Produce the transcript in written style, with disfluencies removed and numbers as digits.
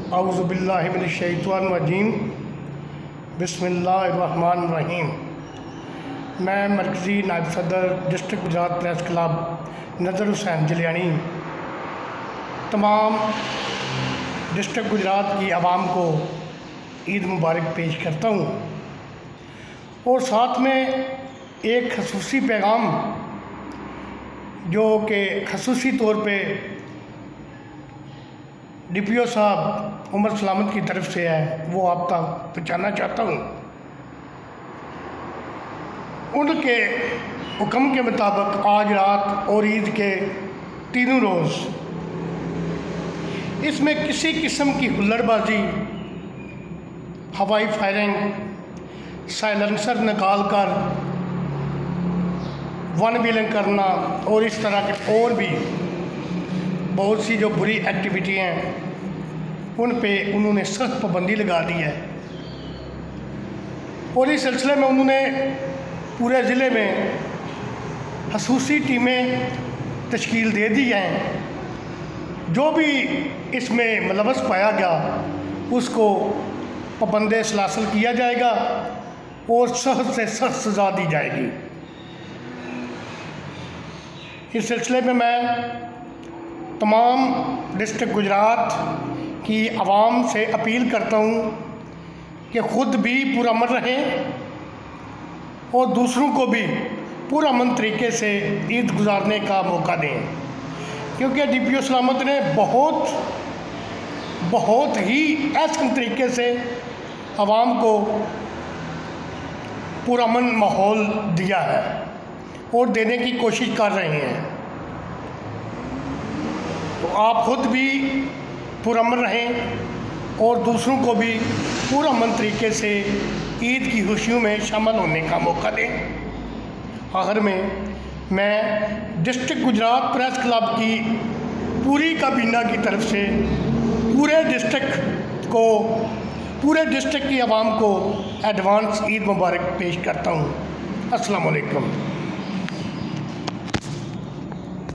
औज़ुबिल्लाहि मिनश्शैतानिर्रजीम बिस्मिल्लाहिर्रहमानिर्रहीम। मैं मरकज़ी नायब सदर डिस्ट्रिक्ट गुजरात प्रेस क्लब नज़र हुसैन जलियानी तमाम डिस्ट्रिक्ट गुजरात की आवाम को ईद मुबारक पेश करता हूँ और साथ में एक खसूसी पैगाम जो कि खसूसी तौर पे DPO साहब उमर सलामत की तरफ से है वो आप तक पहुँचाना चाहता हूँ। उनके हुक्म के मुताबिक आज रात और ईद के तीनों रोज़ इसमें किसी किस्म की हुल्लड़बाजी, हवाई फायरिंग, साइलेंसर निकाल कर वन व्हीलिंग करना और इस तरह के और भी बहुत सी जो बुरी एक्टिविटी हैं उन पे उन्होंने सख्त पाबंदी लगा दी है और इस सिलसिले में उन्होंने पूरे ज़िले में खसूसी टीमें तश्कील दे दी हैं। जो भी इसमें मुलव्वस पाया गया उसको पाबंद सलासल किया जाएगा और सख्त से सख्त सज़ा दी जाएगी। इस सिलसिले में मैं तमाम डिस्ट्रिक्ट गुजरात की आवाम से अपील करता हूँ कि ख़ुद भी पुरअमन रहें और दूसरों को भी पुरअमन तरीके से ईद गुजारने का मौका दें, क्योंकि DPO सलामत ने बहुत ही ऐसे तरीके से आवाम को पुरअमन माहौल दिया है और देने की कोशिश कर रहे हैं। तो आप ख़ुद भी पुरअमन रहें और दूसरों को भी पुरअमन तरीके से ईद की खुशियों में शामिल होने का मौका दें। आखिर में मैं डिस्ट्रिक्ट गुजरात प्रेस क्लब की पूरी काबीना की तरफ से पूरे डिस्ट्रिक्ट की आवाम को एडवांस ईद मुबारक पेश करता हूँ। अस्सलाम वालेकुम।